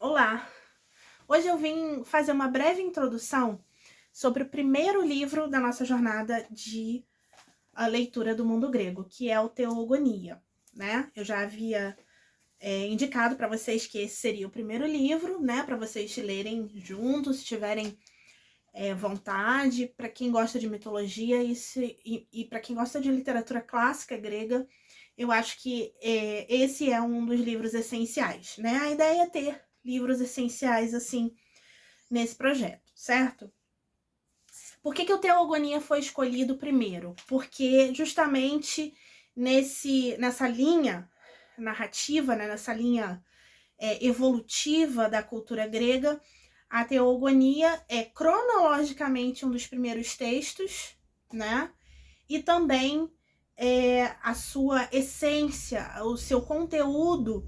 Olá! Hoje eu vim fazer uma breve introdução sobre o primeiro livro da nossa jornada de leitura do mundo grego, que é o Teogonia, né? Eu já havia indicado para vocês que esse seria o primeiro livro, né? Para vocês lerem juntos, se tiverem vontade. Para quem gosta de mitologia e para quem gosta de literatura clássica grega, eu acho que esse é um dos livros essenciais, né? A ideia é ter livros essenciais, assim, nesse projeto, certo? Por que o Teogonia foi escolhido primeiro? Porque justamente nessa linha narrativa, né, nessa linha evolutiva da cultura grega, a Teogonia é cronologicamente um dos primeiros textos, né? E também a sua essência, o seu conteúdo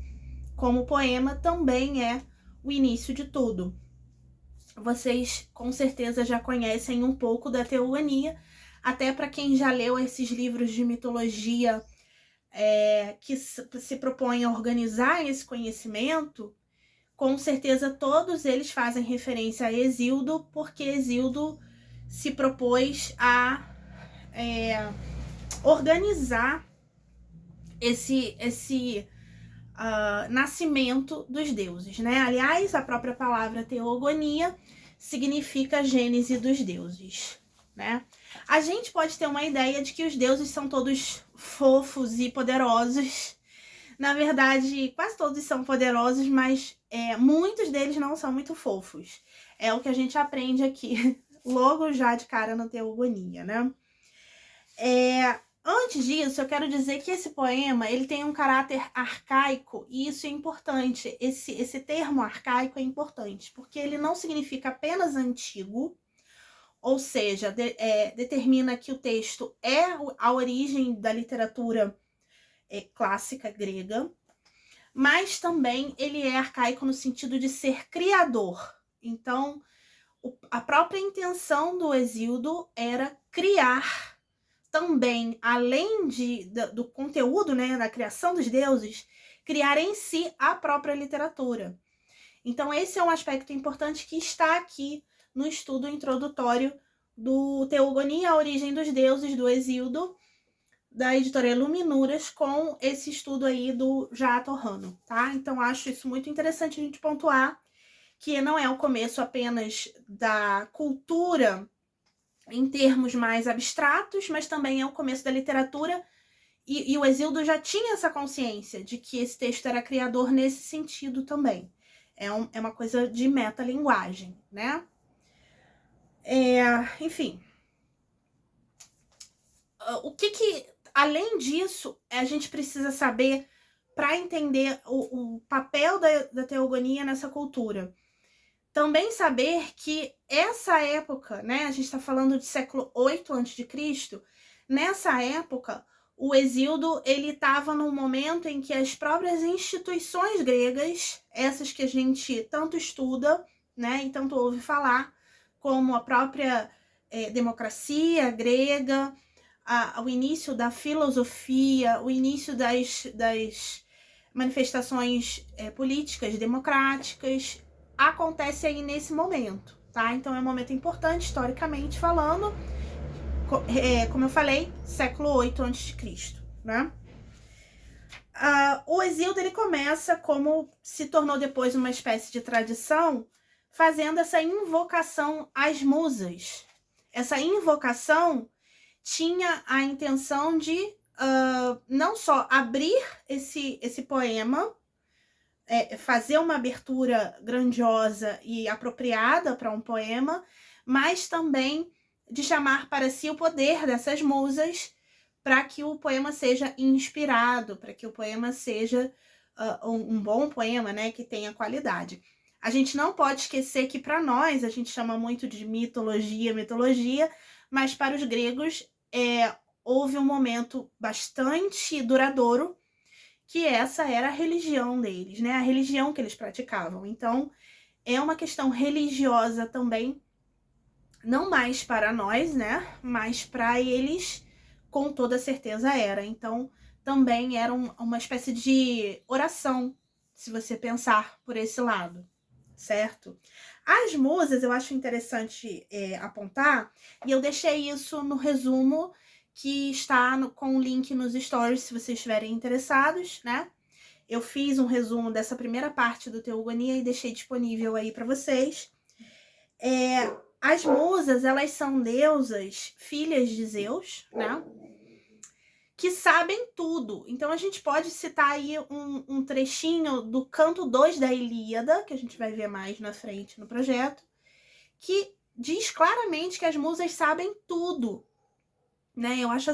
como poema também é o início de tudo. Vocês com certeza já conhecem um pouco da Teogonia, até para quem já leu esses livros de mitologia que se propõem a organizar esse conhecimento. Com certeza todos eles fazem referência a Hesíodo, porque Hesíodo se propôs a organizar esse nascimento dos deuses, né? Aliás, a própria palavra teogonia significa gênese dos deuses, né? A gente pode ter uma ideia de que os deuses são todos fofos e poderosos. Na verdade, quase todos são poderosos, mas muitos deles não são muito fofos. É o que a gente aprende aqui, logo já de cara na Teogonia, né? Antes disso, eu quero dizer que esse poema ele tem um caráter arcaico, e isso é importante. Esse termo arcaico é importante, porque ele não significa apenas antigo, ou seja, determina que o texto é a origem da literatura clássica grega, mas também ele é arcaico no sentido de ser criador. Então, a própria intenção do Hesíodo era criar também, além do conteúdo, né, da criação dos deuses, criar em si a própria literatura. Então, esse é um aspecto importante que está aqui no estudo introdutório do Teogonia, a origem dos deuses, do Hesíodo, da editora Luminuras, com esse estudo aí do Jato Rano, tá? Então, acho isso muito interessante a gente pontuar, que não é o começo apenas da cultura em termos mais abstratos, mas também é o começo da literatura, e o Hesíodo já tinha essa consciência de que esse texto era criador nesse sentido também. É uma coisa de metalinguagem, né? Enfim. O que além disso, a gente precisa saber para entender o papel da teogonia nessa cultura? Também saber que essa época, né, a gente está falando de século 8 a.C., nessa época, o Hesíodo ele estava num momento em que as próprias instituições gregas, essas que a gente tanto estuda, né, e tanto ouve falar, como a própria democracia grega, o início da filosofia, o início das manifestações políticas democráticas, acontece aí nesse momento, tá? Então é um momento importante, historicamente falando, como eu falei, século 8 a.C., né? O Hesíodo ele começa, como se tornou depois uma espécie de tradição, fazendo essa invocação às musas. Essa invocação tinha a intenção de não só abrir esse poema, fazer uma abertura grandiosa e apropriada para um poema, mas também de chamar para si o poder dessas musas para que o poema seja inspirado, para que o poema seja um bom poema, né, que tenha qualidade. A gente não pode esquecer que para nós, a gente chama muito de mitologia, mas para os gregos houve um momento bastante duradouro que essa era a religião deles, né? A religião que eles praticavam. Então, é uma questão religiosa também, não mais para nós, né? Mas para eles, com toda certeza era. Então, também era uma espécie de oração, se você pensar por esse lado, certo? As musas, eu acho interessante apontar, e eu deixei isso no resumo que está com o link nos stories, se vocês estiverem interessados, né? Eu fiz um resumo dessa primeira parte do Teogonia e deixei disponível aí para vocês. As musas, elas são deusas, filhas de Zeus, né? Que sabem tudo. Então, a gente pode citar aí um trechinho do canto 2 da Ilíada, que a gente vai ver mais na frente no projeto, que diz claramente que as musas sabem tudo, né? Eu acho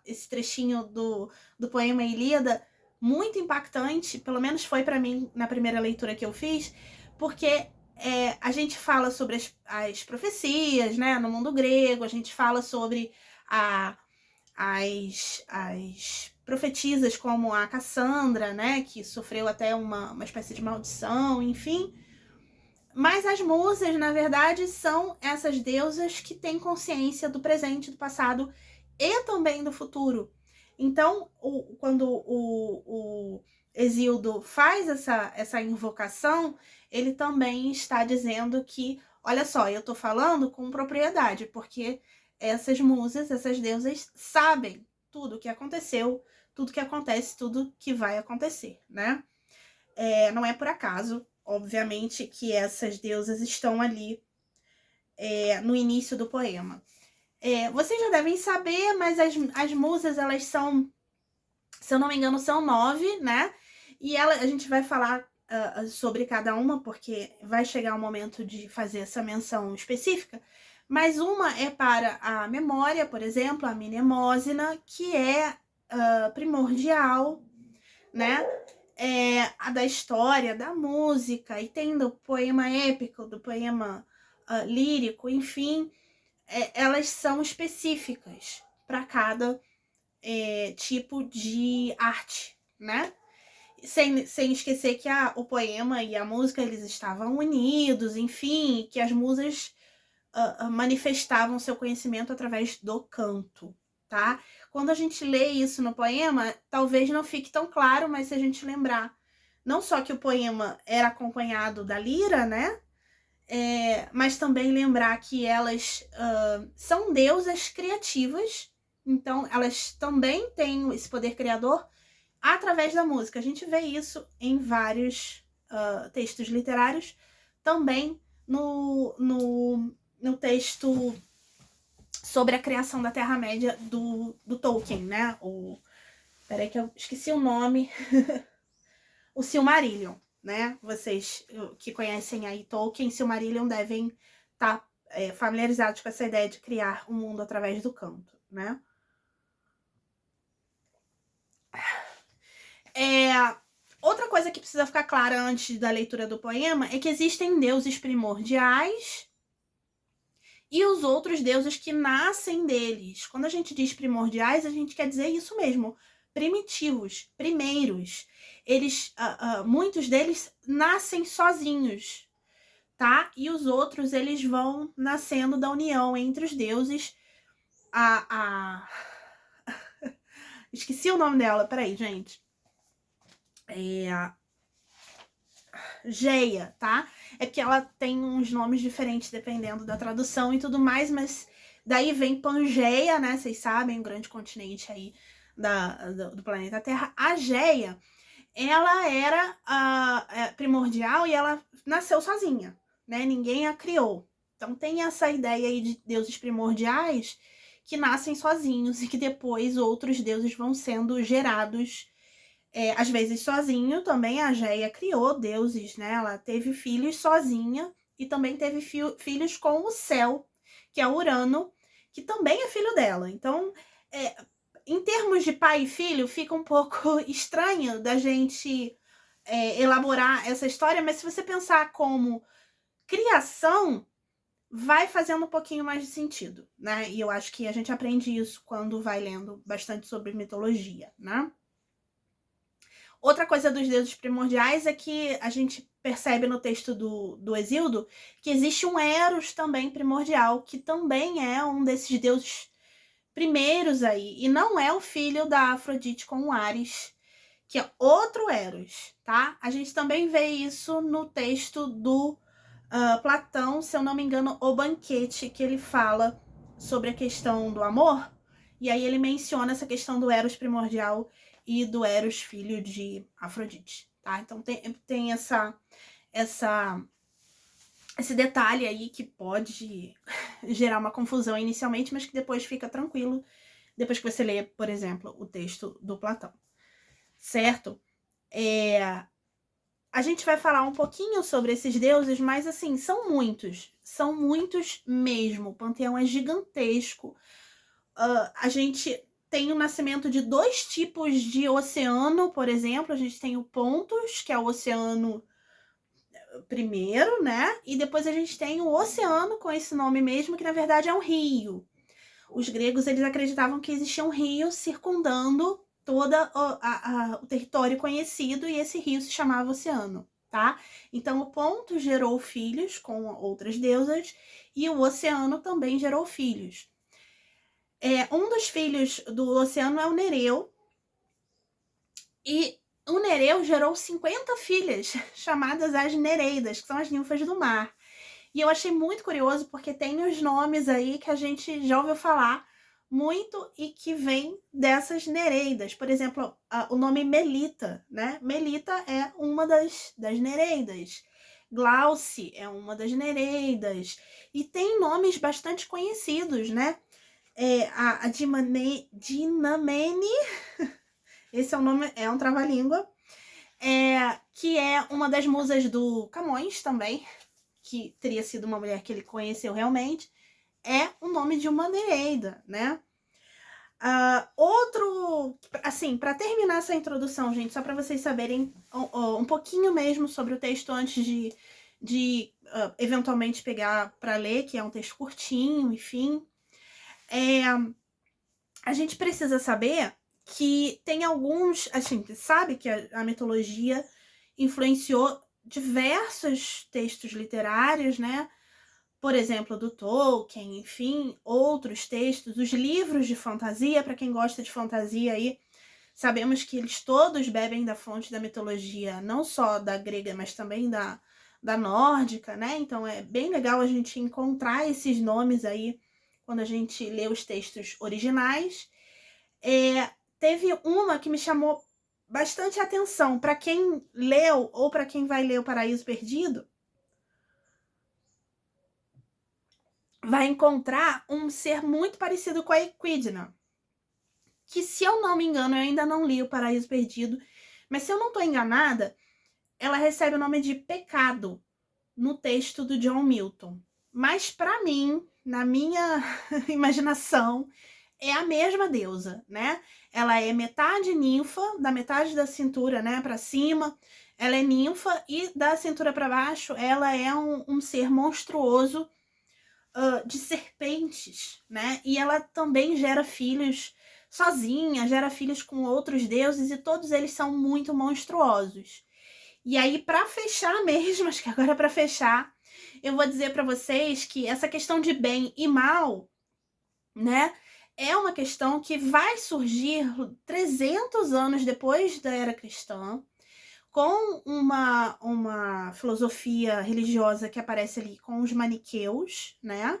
esse trechinho do poema Ilíada muito impactante, pelo menos foi para mim na primeira leitura que eu fiz, porque a gente fala sobre as profecias, né, no mundo grego, a gente fala sobre as profetisas como a Cassandra, né, que sofreu até uma espécie de maldição, enfim. Mas as musas, na verdade, são essas deusas que têm consciência do presente, do passado e também do futuro. Então, quando o Hesíodo faz essa invocação, ele também está dizendo que, olha só, eu estou falando com propriedade, porque essas musas, essas deusas, sabem tudo o que aconteceu, tudo que acontece, tudo que vai acontecer, né? Não é por acaso, obviamente, que essas deusas estão ali no início do poema. Vocês já devem saber, mas as musas, elas são, se eu não me engano, são 9, né? E a gente vai falar sobre cada uma, porque vai chegar o momento de fazer essa menção específica. Mas uma é para a memória, por exemplo, a Mnemósina, que é primordial, né? A da história, da música, e tem do poema épico, do poema lírico, enfim, elas são específicas para cada tipo de arte, né? Sem esquecer que o poema e a música, eles estavam unidos, enfim, que as musas manifestavam seu conhecimento através do canto, tá? Quando a gente lê isso no poema, talvez não fique tão claro, mas se a gente lembrar, não só que o poema era acompanhado da lira, né? Mas também lembrar que elas são deusas criativas, então elas também têm esse poder criador através da música. A gente vê isso em vários textos literários, também no texto sobre a criação da Terra-média do Tolkien, né? Peraí que eu esqueci o nome. O Silmarillion, né? Vocês que conhecem aí Tolkien, Silmarillion devem estar familiarizados com essa ideia de criar um mundo através do canto, né? Outra coisa que precisa ficar clara antes da leitura do poema é que existem deuses primordiais e os outros deuses que nascem deles. Quando a gente diz primordiais, a gente quer dizer isso mesmo, primitivos, primeiros. Eles, muitos deles nascem sozinhos, tá? E os outros, eles vão nascendo da união entre os deuses. Esqueci o nome dela, peraí, gente. Geia, tá? É porque ela tem uns nomes diferentes dependendo da tradução e tudo mais, mas daí vem Pangeia, né? Vocês sabem, o grande continente aí do planeta Terra. A Geia, ela era primordial e ela nasceu sozinha, né? Ninguém a criou. Então tem essa ideia aí de deuses primordiais que nascem sozinhos e que depois outros deuses vão sendo gerados às vezes sozinho. Também a Geia criou deuses, né? Ela teve filhos sozinha e também teve filhos com o céu, que é Urano, que também é filho dela. Então, em termos de pai e filho, fica um pouco estranho da gente elaborar essa história, mas se você pensar como criação, vai fazendo um pouquinho mais de sentido, né? E eu acho que a gente aprende isso quando vai lendo bastante sobre mitologia, né? Outra coisa dos deuses primordiais é que a gente percebe no texto do Hesíodo que existe um Eros também primordial, que também é um desses deuses primeiros aí, e não é o filho da Afrodite com o Ares, que é outro Eros, tá? A gente também vê isso no texto do Platão, se eu não me engano, O Banquete, que ele fala sobre a questão do amor, e aí ele menciona essa questão do Eros primordial e do Eros filho de Afrodite, tá? Então tem esse detalhe aí que pode gerar uma confusão inicialmente, mas que depois fica tranquilo, depois que você lê, por exemplo, o texto do Platão, certo? A gente vai falar um pouquinho sobre esses deuses, mas assim, são muitos mesmo. O panteão é gigantesco. A gente tem o nascimento de 2 tipos de oceano, por exemplo. A gente tem o Pontos, que é o oceano primeiro, né? E depois a gente tem o oceano com esse nome mesmo, que na verdade é um rio. Os gregos, eles acreditavam que existia um rio circundando todo o território conhecido, e esse rio se chamava oceano, tá? Então o Ponto gerou filhos com outras deusas, e o oceano também gerou filhos. Um dos filhos do oceano é o Nereu, e o Nereu gerou 50 filhas, chamadas as Nereidas, que são as ninfas do mar. E eu achei muito curioso, porque tem os nomes aí que a gente já ouviu falar muito e que vem dessas Nereidas. Por exemplo, o nome Melita, né? Melita é uma das Nereidas. Glauce é uma das Nereidas. E tem nomes bastante conhecidos, né? A Dinamene, esse é um nome, é um trava-língua, que é uma das musas do Camões também, que teria sido uma mulher que ele conheceu realmente, é o nome de uma Nereida, né? Outro, assim, para terminar essa introdução, gente, só para vocês saberem um pouquinho mesmo sobre o texto antes de eventualmente pegar para ler, que é um texto curtinho, enfim. A gente precisa saber que tem alguns, assim, sabe que a mitologia influenciou diversos textos literários, né? Por exemplo, do Tolkien, enfim, outros textos, os livros de fantasia, para quem gosta de fantasia aí, sabemos que eles todos bebem da fonte da mitologia, não só da grega, mas também da nórdica, né? Então é bem legal a gente encontrar esses nomes aí quando a gente lê os textos originais. Teve uma que me chamou bastante atenção para quem leu ou para quem vai ler O Paraíso Perdido. Vai encontrar um ser muito parecido com a Equidna, que, se eu não me engano, eu ainda não li O Paraíso Perdido, mas se eu não estou enganada, ela recebe o nome de Pecado no texto do John Milton. Mas para mim, na minha imaginação, é a mesma deusa, né? Ela é metade ninfa, da metade da cintura, né, para cima, ela é ninfa, e da cintura para baixo, ela é um ser monstruoso de serpentes, né? E ela também gera filhos sozinha, gera filhos com outros deuses, e todos eles são muito monstruosos. E aí, para fechar mesmo, acho que agora para fechar, eu vou dizer para vocês que essa questão de bem e mal, né, é uma questão que vai surgir 300 anos depois da era cristã, com uma filosofia religiosa que aparece ali com os maniqueus, né,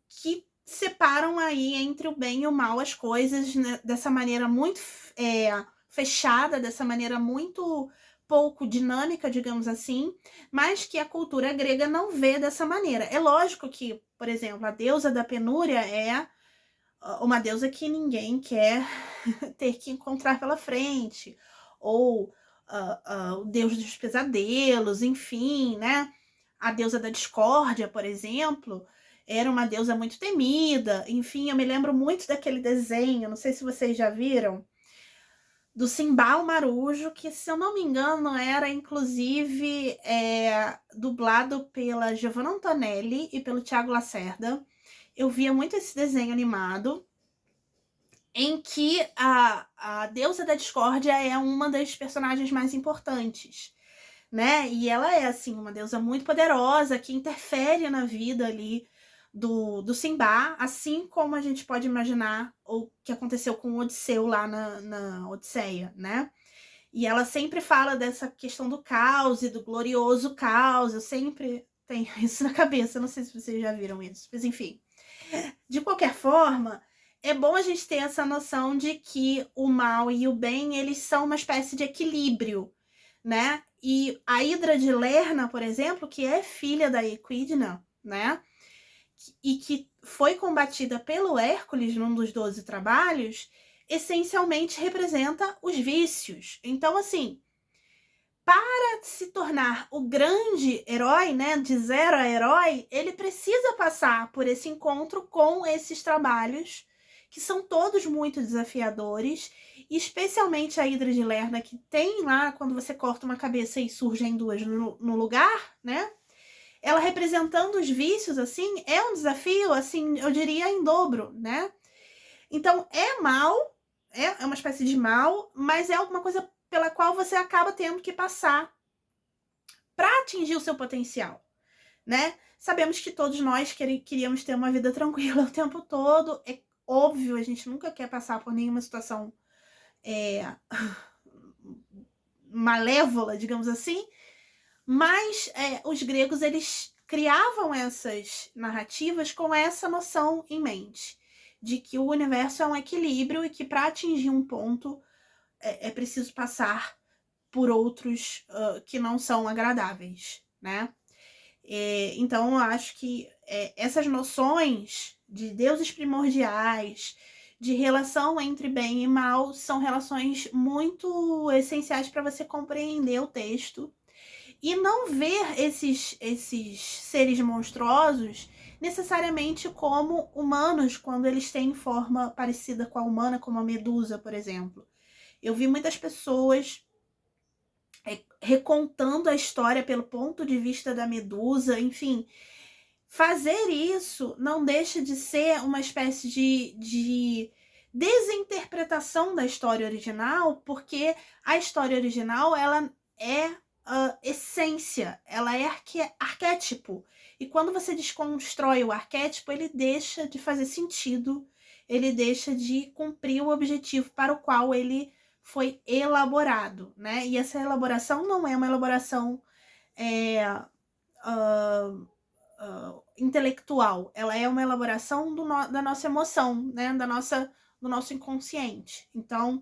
que separam aí entre o bem e o mal as coisas, né, dessa maneira muito fechada, dessa maneira muito pouco dinâmica, digamos assim, mas que a cultura grega não vê dessa maneira. É lógico que, por exemplo, a deusa da penúria é uma deusa que ninguém quer ter que encontrar pela frente, ou o deus dos pesadelos, enfim, né? A deusa da discórdia, por exemplo, era uma deusa muito temida. Enfim, eu me lembro muito daquele desenho, não sei se vocês já viram, do Simbal Marujo, que, se eu não me engano, era inclusive dublado pela Giovanna Antonelli e pelo Thiago Lacerda. Eu via muito esse desenho animado, em que a deusa da discórdia é uma das personagens mais importantes, né? E ela é, assim, uma deusa muito poderosa, que interfere na vida ali do Simba, assim como a gente pode imaginar o que aconteceu com o Odisseu lá na Odisseia, né? E ela sempre fala dessa questão do caos e do glorioso caos. Eu sempre tenho isso na cabeça, não sei se vocês já viram isso, mas enfim. De qualquer forma, é bom a gente ter essa noção de que o mal e o bem, eles são uma espécie de equilíbrio, né? E a Hidra de Lerna, por exemplo, que é filha da Equidna, né? E que foi combatida pelo Hércules num dos 12 trabalhos, essencialmente representa os vícios. Então, assim, para se tornar o grande herói, né, de zero a herói, ele precisa passar por esse encontro com esses trabalhos, que são todos muito desafiadores, especialmente a Hidra de Lerna, que tem lá, quando você corta uma cabeça e surgem duas no lugar, né? Ela representando os vícios, assim, é um desafio, assim, eu diria em dobro, né? Então, é mal, é uma espécie de mal, mas é alguma coisa pela qual você acaba tendo que passar para atingir o seu potencial, né? Sabemos que todos nós queríamos ter uma vida tranquila o tempo todo. É óbvio, a gente nunca quer passar por nenhuma situação malévola, digamos assim, mas os gregos, eles criavam essas narrativas com essa noção em mente, de que o universo é um equilíbrio e que para atingir um ponto é preciso passar por outros que não são agradáveis, né? Então, eu acho que essas noções de deuses primordiais, de relação entre bem e mal, são relações muito essenciais para você compreender o texto e não ver esses seres monstruosos necessariamente como humanos, quando eles têm forma parecida com a humana, como a Medusa, por exemplo. Eu vi muitas pessoas recontando a história pelo ponto de vista da Medusa, enfim. Fazer isso não deixa de ser uma espécie de desinterpretação da história original, porque a história original, ela é essência, ela é arquétipo. E quando você desconstrói o arquétipo, ele deixa de fazer sentido, ele deixa de cumprir o objetivo para o qual ele foi elaborado, né? E essa elaboração não é uma elaboração intelectual, ela é uma elaboração da nossa emoção, né? Do nosso inconsciente. Então,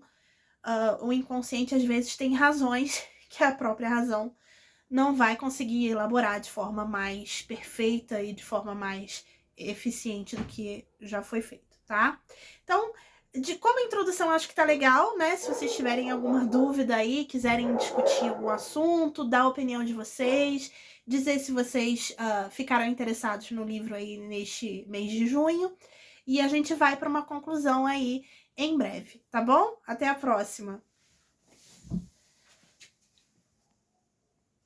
o inconsciente às vezes tem razões que a própria razão não vai conseguir elaborar de forma mais perfeita e de forma mais eficiente do que já foi feito, tá? Então, como introdução, acho que tá legal, né? Se vocês tiverem alguma dúvida aí, quiserem discutir algum assunto, dar a opinião de vocês, dizer se vocês ficaram interessados no livro aí neste mês de junho. E a gente vai para uma conclusão aí em breve, tá bom? Até a próxima!